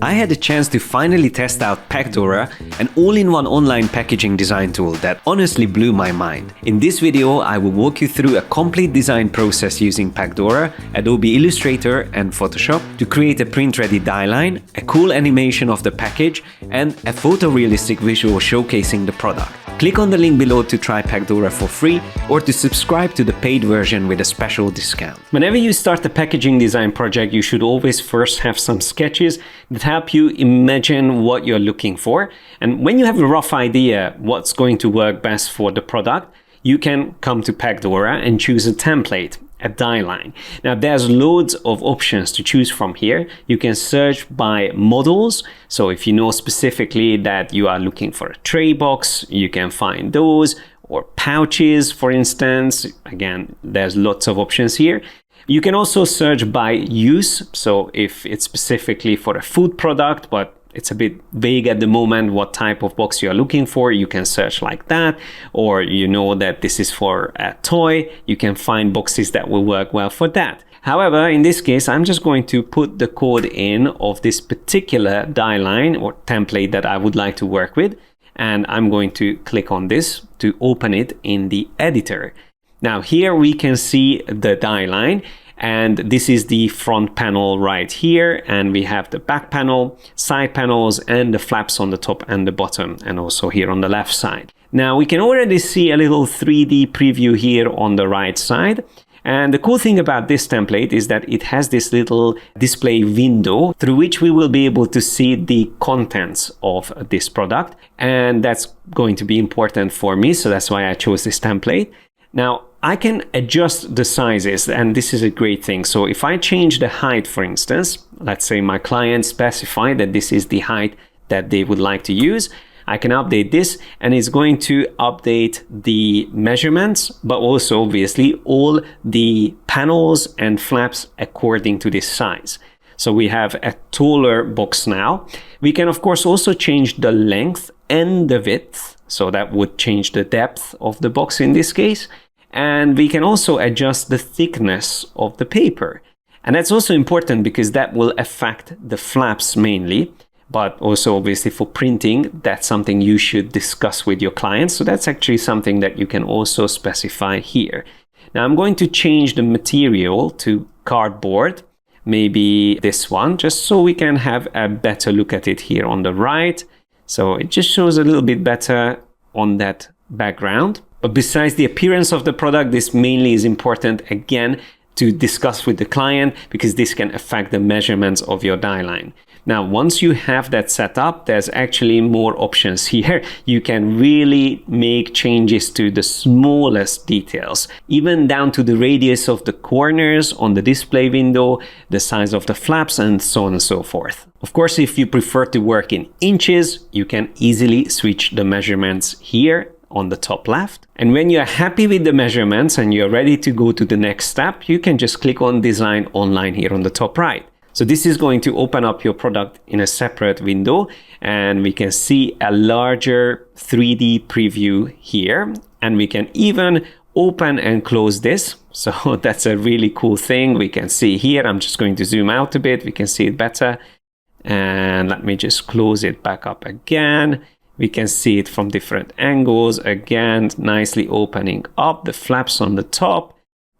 I had a chance to finally test out Pacdora, an all-in-one online packaging design tool that honestly blew my mind. In this video, I will walk you through a complete design process using Pacdora, Adobe Illustrator and Photoshop to create a print-ready die line, a cool animation of the package, and a photorealistic visual showcasing the product. Click on the link below to try Pacdora for free or to subscribe to the paid version with a special discount. Whenever you start a packaging design project, you should always first have some sketches that help you imagine what you're looking for. And when you have a rough idea what's going to work best for the product, you can come to Pacdora and choose a template, a die line. Now there's loads of options to choose from here. You can search by models. So if you know specifically that you are looking for a tray box, you can find those, or pouches, for instance. Again, there's lots of options here. You can also search by use. So if it's specifically for a food product, but it's a bit vague at the moment what type of box you're looking for, you can search like that. Or you know that this is for a toy, you can find boxes that will work well for that. However, in this case, I'm just going to put the code in of this particular die line or template that I would like to work with. And I'm going to click on this to open it in the editor. Now here we can see the die line. And this is the front panel right here, and we have the back panel, side panels, and the flaps on the top and the bottom, and also here on the left side. Now we can already see a little 3D preview here on the right side. And the cool thing about this template is that it has this little display window through which we will be able to see the contents of this product. And that's going to be important for me, so that's why I chose this template. Now, I can adjust the sizes, and this is a great thing. So if I change the height, for instance, let's say my client specified that this is the height that they would like to use, I can update this and it's going to update the measurements, but also obviously all the panels and flaps according to this size. So we have a taller box now. We can of course also change the length and the width. So that would change the depth of the box in this case. And we can also adjust the thickness of the paper. And that's also important because that will affect the flaps mainly, but also obviously for printing, that's something you should discuss with your clients. So that's actually something that you can also specify here. Now I'm going to change the material to cardboard, maybe this one, just so we can have a better look at it here on the right. So it just shows a little bit better on that background. But besides the appearance of the product, this mainly is important again to discuss with the client because this can affect the measurements of your die line. Now, once you have that set up, there's actually more options here. You can really make changes to the smallest details, even down to the radius of the corners on the display window, the size of the flaps, and so on and so forth. Of course, if you prefer to work in inches, you can easily switch the measurements here on the top left. And when you're happy with the measurements and you're ready to go to the next step, you can just click on Design Online here on the top right. So this is going to open up your product in a separate window, and we can see a larger 3D preview here. And we can even open and close this. So that's a really cool thing. We can see here, I'm just going to zoom out a bit. We can see it better. And let me just close it back up again. We can see it from different angles, again, nicely opening up the flaps on the top,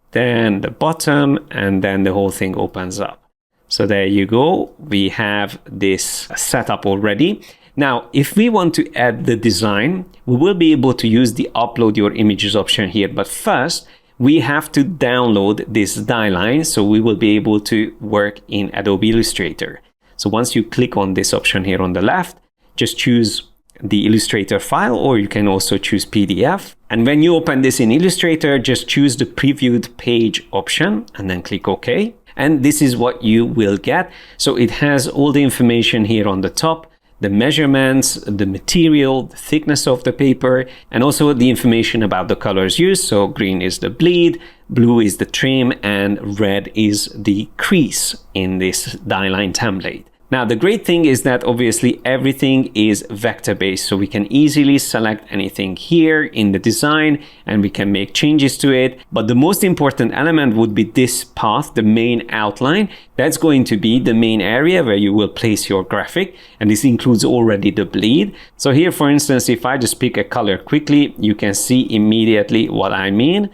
then the bottom, and then the whole thing opens up. So there you go. We have this set up already. Now, if we want to add the design, we will be able to use the upload your images option here. But first, we have to download this die line, so we will be able to work in Adobe Illustrator. So once you click on this option here on the left, just choose the Illustrator file, or you can also choose PDF. And when you open this in Illustrator, just choose the previewed page option and then click OK. And this is what you will get. So it has all the information here on the top, the measurements, the material, the thickness of the paper, and also the information about the colors used. So green is the bleed, blue is the trim, and red is the crease in this die line template. Now, the great thing is that obviously everything is vector-based, so we can easily select anything here in the design and we can make changes to it. But the most important element would be this path, the main outline. That's going to be the main area where you will place your graphic, and this includes already the bleed. So here, for instance, if I just pick a color quickly, you can see immediately what I mean.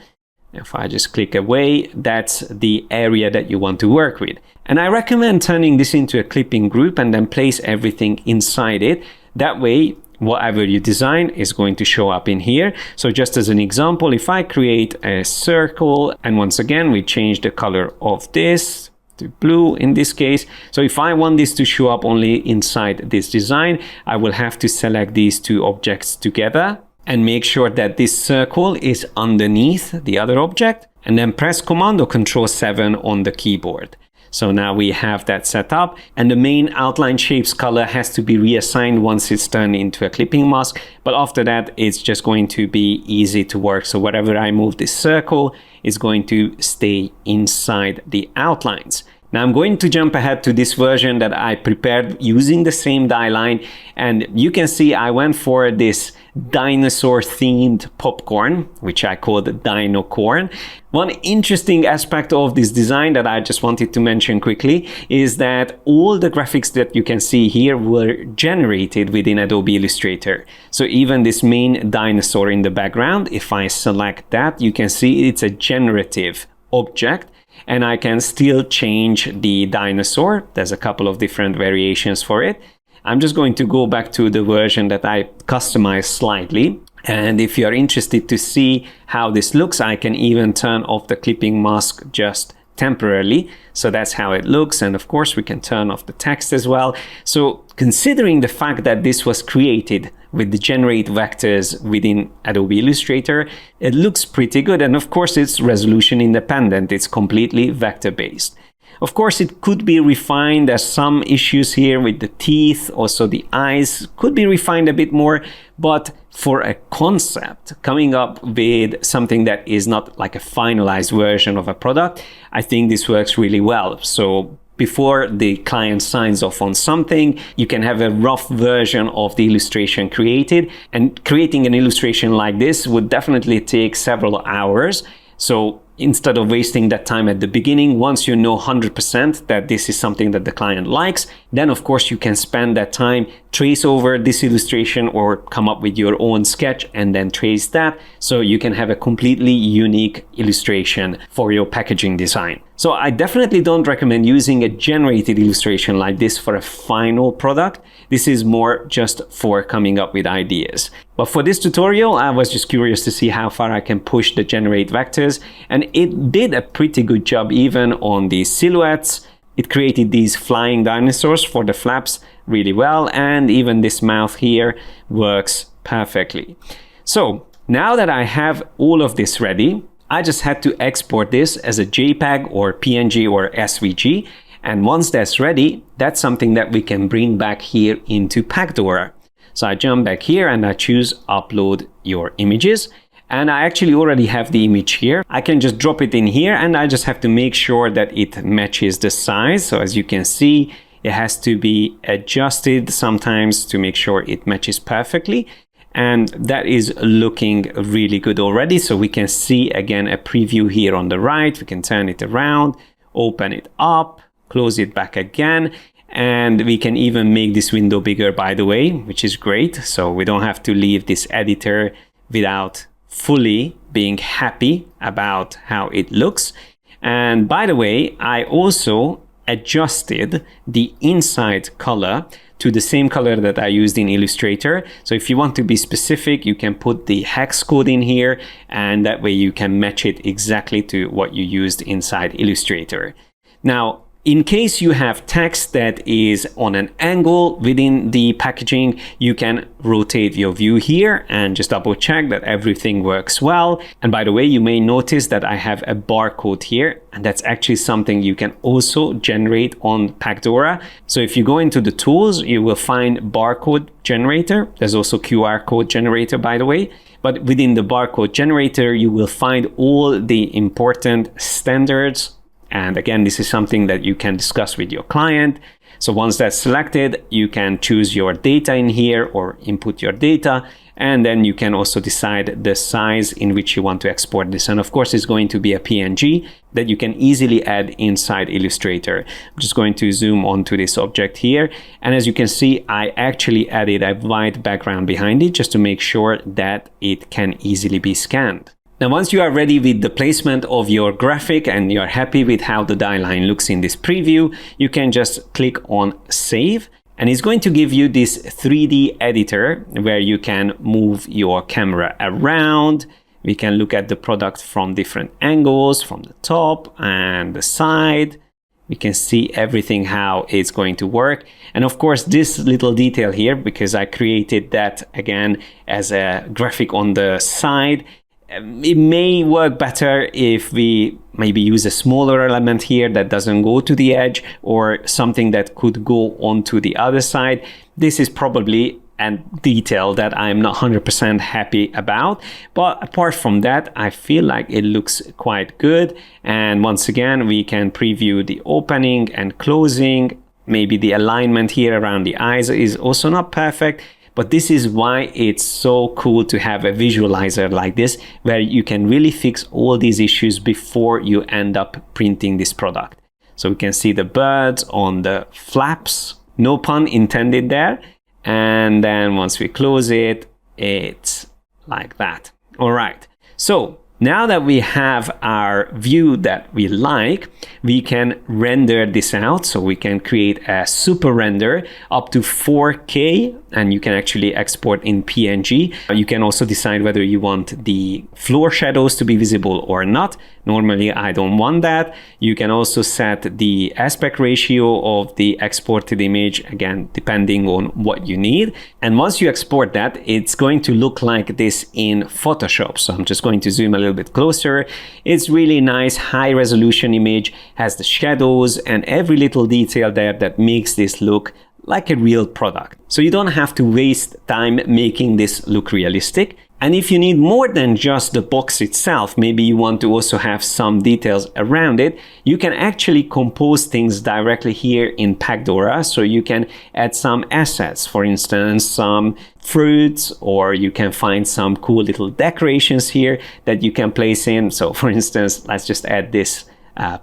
If I just click away, that's the area that you want to work with. And I recommend turning this into a clipping group and then place everything inside it. That way, whatever you design is going to show up in here. So just as an example, if I create a circle, and once again, we change the color of this to blue in this case. So if I want this to show up only inside this design, I will have to select these two objects together and make sure that this circle is underneath the other object, and then press Command or Control 7 on the keyboard. So now we have that set up, and the main outline shapes color has to be reassigned once it's turned into a clipping mask. But after that, it's just going to be easy to work. So wherever I move this circle, it's going to stay inside the outlines. Now I'm going to jump ahead to this version that I prepared using the same die line, and you can see I went for this dinosaur themed popcorn, which I called Dino Corn. One interesting aspect of this design that I just wanted to mention quickly is that all the graphics that you can see here were generated within Adobe Illustrator. So even this main dinosaur in the background, if I select that, you can see it's a generative object. And I can still change the dinosaur. There's a couple of different variations for it. I'm just going to go back to the version that I customized slightly. And if you're interested to see how this looks, I can even turn off the clipping mask just temporarily. So that's how it looks. And of course, we can turn off the text as well. So considering the fact that this was created with the generate vectors within Adobe Illustrator, it looks pretty good. And of course, it's resolution independent. It's completely vector based. Of course, it could be refined. There's some issues here with the teeth. Also, the eyes could be refined a bit more. But for a concept, coming up with something that is not like a finalized version of a product, I think this works really well. So before the client signs off on something, you can have a rough version of the illustration created. And creating an illustration like this would definitely take several hours. So instead of wasting that time at the beginning, once you know 100% that this is something that the client likes, then of course you can spend that time, trace over this illustration or come up with your own sketch and then trace that, so you can have a completely unique illustration for your packaging design. So I definitely don't recommend using a generated illustration like this for a final product. This is more just for coming up with ideas. But for this tutorial, I was just curious to see how far I can push the generate vectors, and it did a pretty good job even on the silhouettes. It created these flying dinosaurs for the flaps really well, and even this mouth here works perfectly. So now that I have all of this ready, I just had to export this as a JPEG or PNG or SVG. And once that's ready, that's something that we can bring back here into Pacdora. So I jump back here and I choose upload your images. And I actually already have the image here. I can just drop it in here and I just have to make sure that it matches the size. So as you can see, it has to be adjusted sometimes to make sure it matches perfectly. And that is looking really good already. So we can see again a preview here on the right. We can turn it around, open it up, close it back again. And we can even make this window bigger, by the way, which is great. So we don't have to leave this editor without fully being happy about how it looks. And by the way, I also adjusted the inside color to the same color that I used in Illustrator. So if you want to be specific, you can put the hex code in here, and that way you can match it exactly to what you used inside Illustrator. Now, in case you have text that is on an angle within the packaging, you can rotate your view here and just double check that everything works well. And by the way, you may notice that I have a barcode here, and that's actually something you can also generate on Pacdora. So if you go into the tools, you will find barcode generator. There's also QR code generator, by the way. But within the barcode generator, you will find all the important standards. And again, this is something that you can discuss with your client. So once that's selected, you can choose your data in here or input your data, and then you can also decide the size in which you want to export this. And of course, it's going to be a PNG that you can easily add inside Illustrator. I'm just going to zoom onto this object here. And as you can see, I actually added a white background behind it just to make sure that it can easily be scanned. Now, once you are ready with the placement of your graphic and you're happy with how the die line looks in this preview, you can just click on Save. And it's going to give you this 3D editor where you can move your camera around. We can look at the product from different angles, from the top and the side. We can see everything, how it's going to work. And of course, this little detail here, because I created that again as a graphic on the side, it may work better if we maybe use a smaller element here that doesn't go to the edge, or something that could go onto the other side. This is probably a detail that I'm not 100% happy about, but apart from that, I feel like it looks quite good. And once again, we can preview the opening and closing. Maybe the alignment here around the eyes is also not perfect. But this is why it's so cool to have a visualizer like this, where you can really fix all these issues before you end up printing this product. So we can see the birds on the flaps, no pun intended there. And then once we close it, it's like that. All right. So now that we have our view that we like, we can render this out. So we can create a super render up to 4K, and you can actually export in PNG. You can also decide whether you want the floor shadows to be visible or not. Normally, I don't want that. You can also set the aspect ratio of the exported image, again, depending on what you need. And once you export that, it's going to look like this in Photoshop. So I'm just going to zoom a little bit closer. It's really nice, high resolution image, has the shadows and every little detail there that makes this look like a real product. So you don't have to waste time making this look realistic. And if you need more than just the box itself, maybe you want to also have some details around it, you can actually compose things directly here in Pacdora. So you can add some assets, for instance, some fruits, or you can find some cool little decorations here that you can place in. So for instance, let's just add this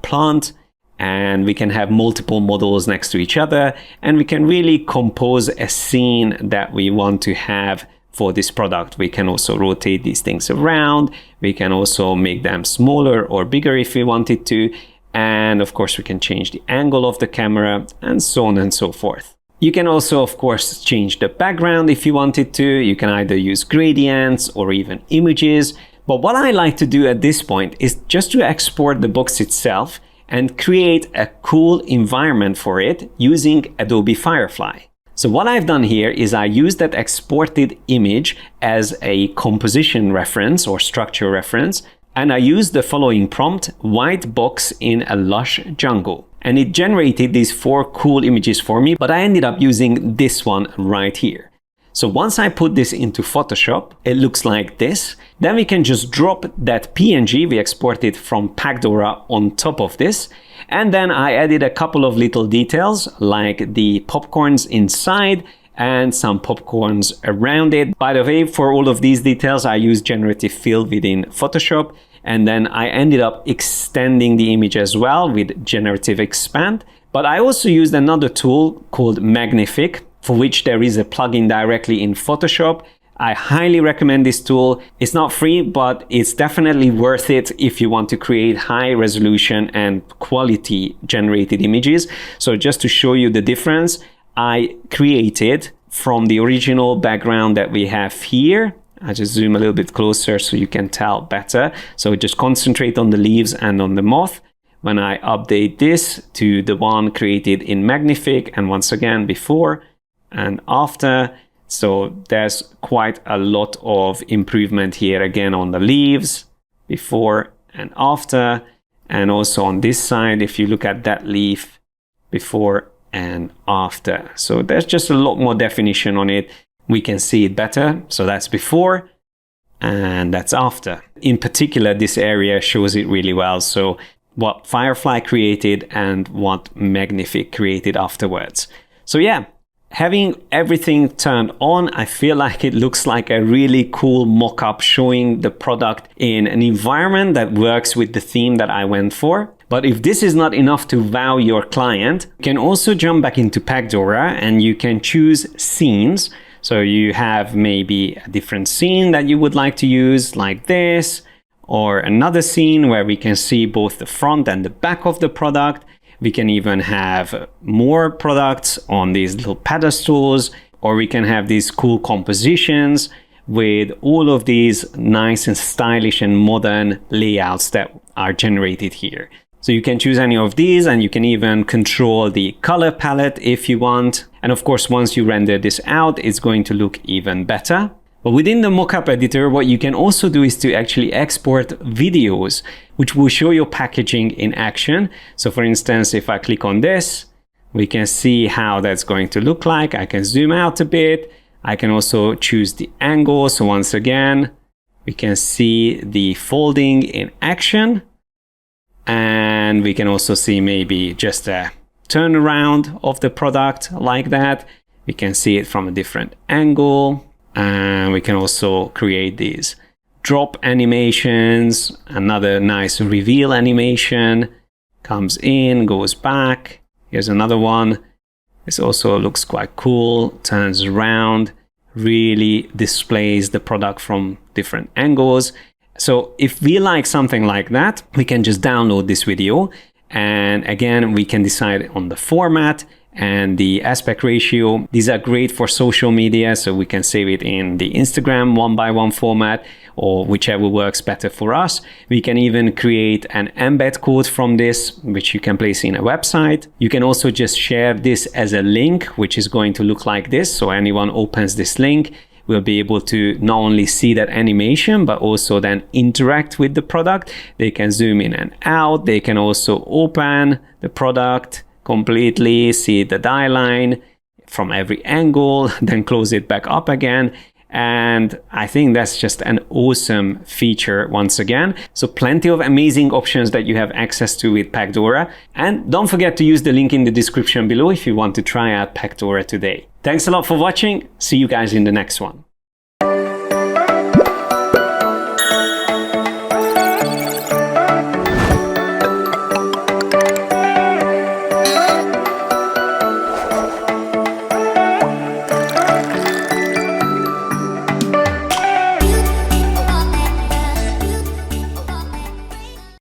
plant. And we can have multiple models next to each other, and we can really compose a scene that we want to have for this product. We can also rotate these things around. We can also make them smaller or bigger if we wanted to. And of course, we can change the angle of the camera and so on and so forth. You can also, of course, change the background if you wanted to. You can either use gradients or even images. But what I like to do at this point is just to export the box itself and create a cool environment for it using Adobe Firefly. So what I've done here is I used that exported image as a composition reference or structure reference, and I used the following prompt: white box in a lush jungle. And it generated these 4 cool images for me, but I ended up using this one right here. So once I put this into Photoshop, it looks like this. Then we can just drop that PNG we exported from Pacdora on top of this. And then I added a couple of little details like the popcorns inside and some popcorns around it. By the way, for all of these details, I used generative fill within Photoshop. And then I ended up extending the image as well with generative expand. But I also used another tool called Magnific, for which there is a plugin directly in Photoshop. I highly recommend this tool. It's not free, but it's definitely worth it if you want to create high resolution and quality generated images. So just to show you the difference, I created from the original background that we have here. I just zoom a little bit closer so you can tell better. So just concentrate on the leaves and on the moth. When I update this to the one created in Magnific, and once again before and after, so there's quite a lot of improvement here again on the leaves, before and after, and also on this side, if you look at that leaf, before and after. So there's just a lot more definition on it. We can see it better. So that's before and that's after. In particular, this area shows it really well. So what Firefly created and what Magnific created afterwards. So yeah, having everything turned on, I feel like it looks like a really cool mock-up showing the product in an environment that works with the theme that I went for. But if this is not enough to wow your client, you can also jump back into Pacdora and you can choose scenes. So you have maybe a different scene that you would like to use, like this, or another scene where we can see both the front and the back of the product. We can even have more products on these little pedestals, or we can have these cool compositions with all of these nice and stylish and modern layouts that are generated here. So you can choose any of these, and you can even control the color palette if you want. And of course, once you render this out, it's going to look even better. But within the mockup editor, what you can also do is to actually export videos, which will show your packaging in action. So for instance, if I click on this, we can see how that's going to look like. I can zoom out a bit. I can also choose the angle. So once again, we can see the folding in action. And we can also see maybe just a turnaround of the product like that. We can see it from a different angle. And we can also create these drop animations. Another nice reveal animation comes in, goes back. Here's another one. This also looks quite cool. Turns around, really displays the product from different angles. So if we like something like that, we can just download this video. And again, we can decide on the format and the aspect ratio. These are great for social media, so we can save it in the Instagram 1:1 format, or whichever works better for us. We can even create an embed code from this, which you can place in a website. You can also just share this as a link, which is going to look like this. So anyone opens this link will be able to not only see that animation, but also then interact with the product. They can zoom in and out. They can also open the product completely, see the die line from every angle, then close it back up again. And I think that's just an awesome feature once again. So plenty of amazing options that you have access to with Pacdora. And don't forget to use the link in the description below if you want to try out Pacdora today. Thanks a lot for watching. See you guys in the next one.